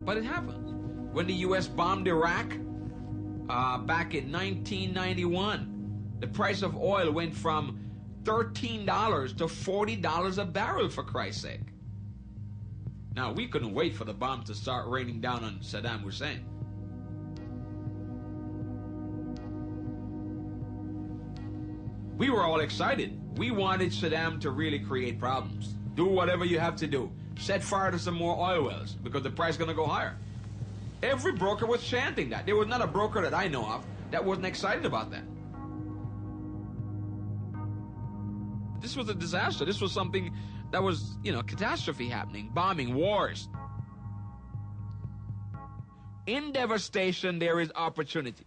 But it happens. When the U.S. bombed Iraq back in 1991, the price of oil went from $13 to $40 a barrel, for Christ's sake. Now, we couldn't wait for the bomb to start raining down on Saddam Hussein. We were all excited. We wanted Saddam to really create problems. Do whatever you have to do. Set fire to some more oil wells because the price is going to go higher. Every broker was chanting that. There was not a broker that I know of that wasn't excited about that. This was a disaster. This was something that was, catastrophe happening, bombing, wars. In devastation, there is opportunity.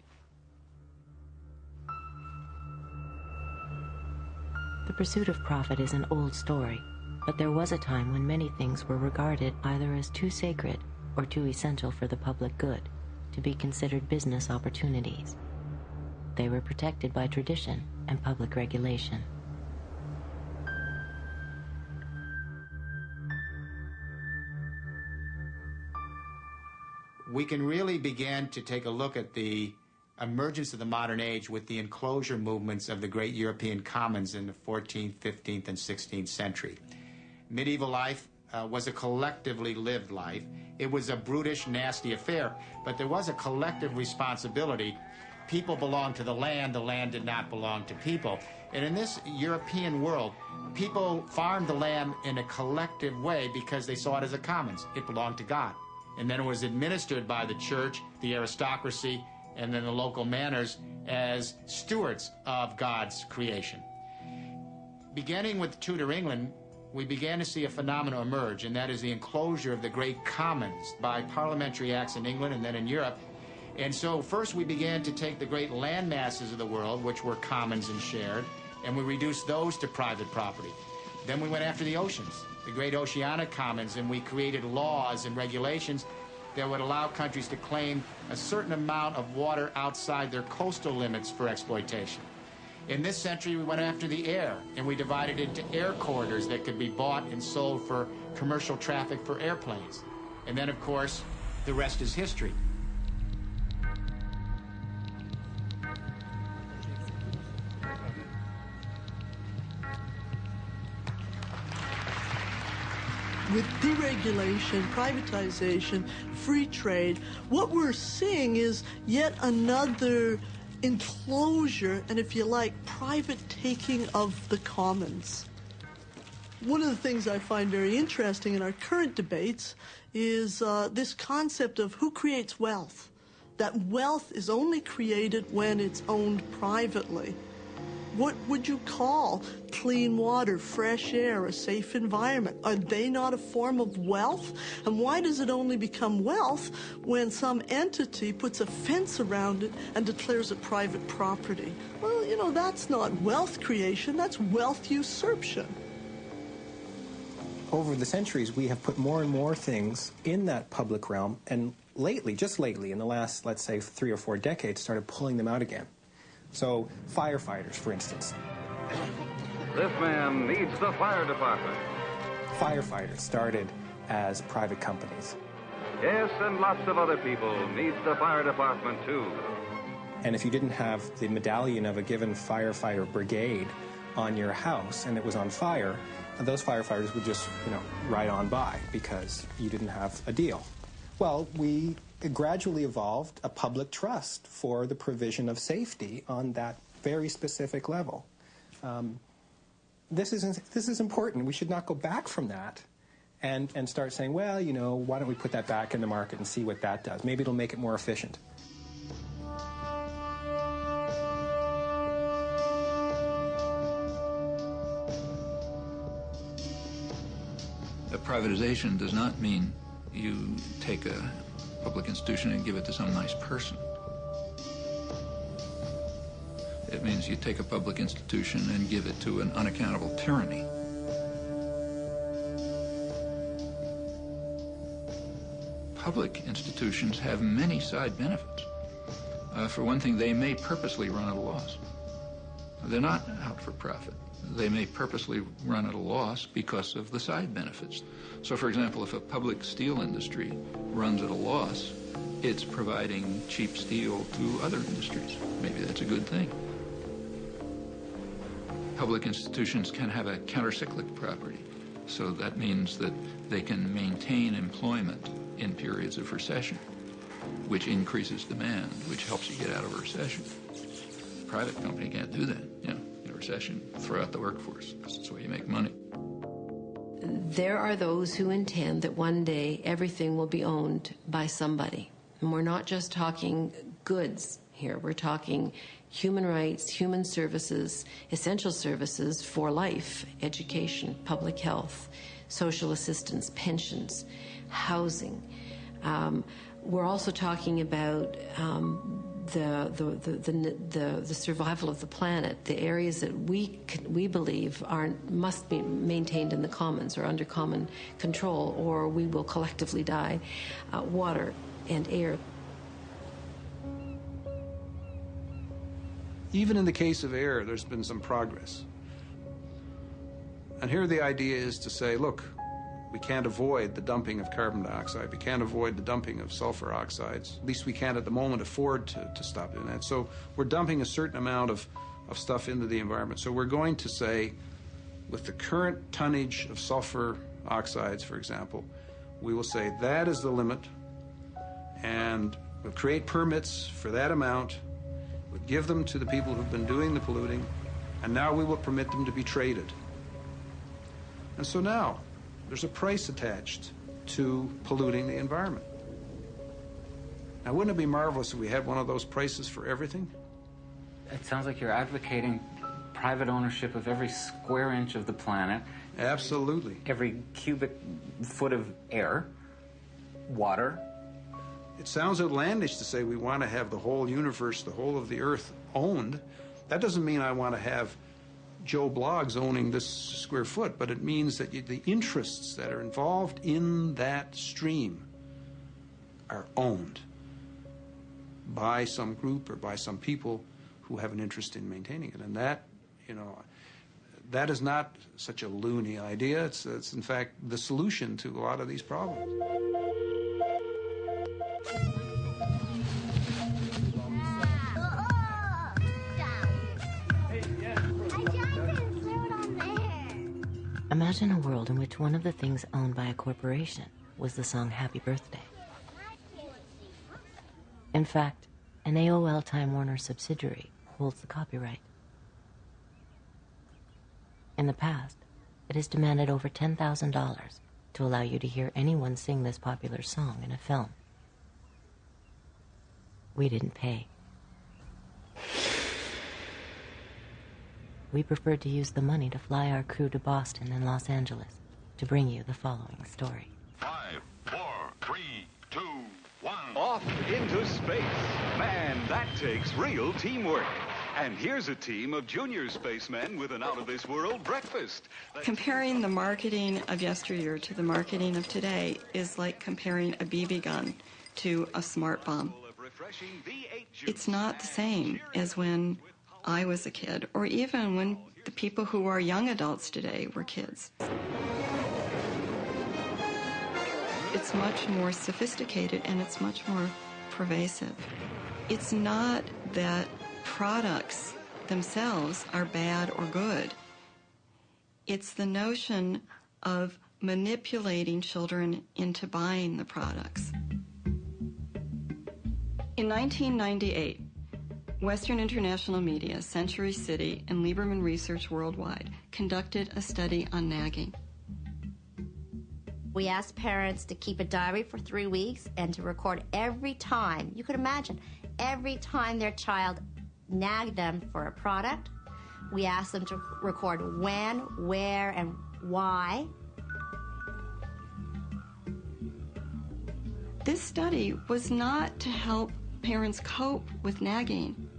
The pursuit of profit is an old story, but there was a time when many things were regarded either as too sacred or too essential for the public good to be considered business opportunities. They were protected by tradition and public regulation. We can really begin to take a look at the emergence of the modern age with the enclosure movements of the great European commons in the 14th, 15th, and 16th century. Medieval life was a collectively lived life. It was a brutish, nasty affair, but there was a collective responsibility. People belonged to the land did not belong to people. And in this European world, people farmed the land in a collective way because they saw it as a commons. It belonged to God. And then it was administered by the church, the aristocracy, and then the local manors as stewards of God's creation. Beginning with Tudor England, we began to see a phenomenon emerge, and that is the enclosure of the great commons by parliamentary acts in England and then in Europe. And so first we began to take the great land masses of the world, which were commons and shared, and we reduced those to private property. Then we went after the oceans, the great oceanic commons, and we created laws and regulations that would allow countries to claim a certain amount of water outside their coastal limits for exploitation. In this century, we went after the air, and we divided it into air corridors that could be bought and sold for commercial traffic for airplanes. And then, of course, the rest is history. With deregulation, privatization, free trade, what we're seeing is yet another enclosure and, if you like, private taking of the commons. One of the things I find very interesting in our current debates is this concept of who creates wealth. That wealth is only created when it's owned privately. What would you call clean water, fresh air, a safe environment? Are they not a form of wealth? And why does it only become wealth when some entity puts a fence around it and declares it private property? Well, you know, that's not wealth creation, that's wealth usurpation. Over the centuries, we have put more and more things in that public realm, and lately, just lately, in the last, let's say, 3 or 4 decades, started pulling them out again. So, firefighters, for instance. This man needs the fire department. Firefighters started as private companies. Yes, and lots of other people needs the fire department, too. And if you didn't have the medallion of a given firefighter brigade on your house and it was on fire, those firefighters would just, ride on by because you didn't have a deal. Well, we gradually evolved a public trust for the provision of safety on that very specific level. This is important. We should not go back from that and start saying, well, why don't we put that back in the market and see what that does? Maybe it'll make it more efficient. Privatization does not mean you take a public institution and give it to some nice person. It means you take a public institution and give it to an unaccountable tyranny. Public institutions have many side benefits. For one thing, they may purposely run at a loss. They're not out for profit. they may purposely run at a loss because of the side benefits. So, for example, if a public steel industry runs at a loss, it's providing cheap steel to other industries. Maybe that's a good thing. Public institutions can have a countercyclic property. So that means that they can maintain employment in periods of recession, which increases demand, which helps you get out of a recession. A private company can't do that. In a recession, throw out the workforce. That's the way you make money. There are those who intend that one day everything will be owned by somebody. And we're not just talking goods here. We're talking human rights, human services, essential services for life, education, public health, social assistance, pensions, housing. We're also talking about the survival of the planet, the areas that we believe must be maintained in the commons or under common control, or we will collectively die. Water and air. Even in the case of air, there's been some progress. And here the idea is to say, look, we can't avoid the dumping of carbon dioxide. We can't avoid the dumping of sulfur oxides. At least we can't at the moment afford to stop doing that. So we're dumping a certain amount of stuff into the environment. So we're going to say, with the current tonnage of sulfur oxides, for example, we will say that is the limit, and we'll create permits for that amount. We'll give them to the people who've been doing the polluting, and now we will permit them to be traded. And so now, there's a price attached to polluting the environment. Now, wouldn't it be marvelous if we had one of those prices for everything? It sounds like you're advocating private ownership of every square inch of the planet. Absolutely. Every cubic foot of air, water. It sounds outlandish to say we want to have the whole universe, the whole of the earth owned. That doesn't mean I want to have Joe Bloggs owning this square foot, but it means that the interests that are involved in that stream are owned by some group or by some people who have an interest in maintaining it. And that, that is not such a loony idea. It's in fact the solution to a lot of these problems. Imagine a world in which one of the things owned by a corporation was the song Happy Birthday. In fact, an AOL Time Warner subsidiary holds the copyright. In the past, it has demanded over $10,000 to allow you to hear anyone sing this popular song in a film. We didn't pay. We preferred to use the money to fly our crew to Boston and Los Angeles to bring you the following story. 5, 4, 3, 2, 1. Off into space. Man, that takes real teamwork. And here's a team of junior spacemen with an out-of-this-world breakfast. Comparing the marketing of yesteryear to the marketing of today is like comparing a BB gun to a smart bomb. It's not the same as when I was a kid, or even when the people who are young adults today were kids. It's much more sophisticated and it's much more pervasive. It's not that products themselves are bad or good. It's the notion of manipulating children into buying the products. In 1998, Western International Media, Century City, and Lieberman Research Worldwide conducted a study on nagging. We asked parents to keep a diary for 3 weeks and to record every time, you could imagine, every time their child nagged them for a product. We asked them to record when, where, and why. This study was not to help parents cope with nagging.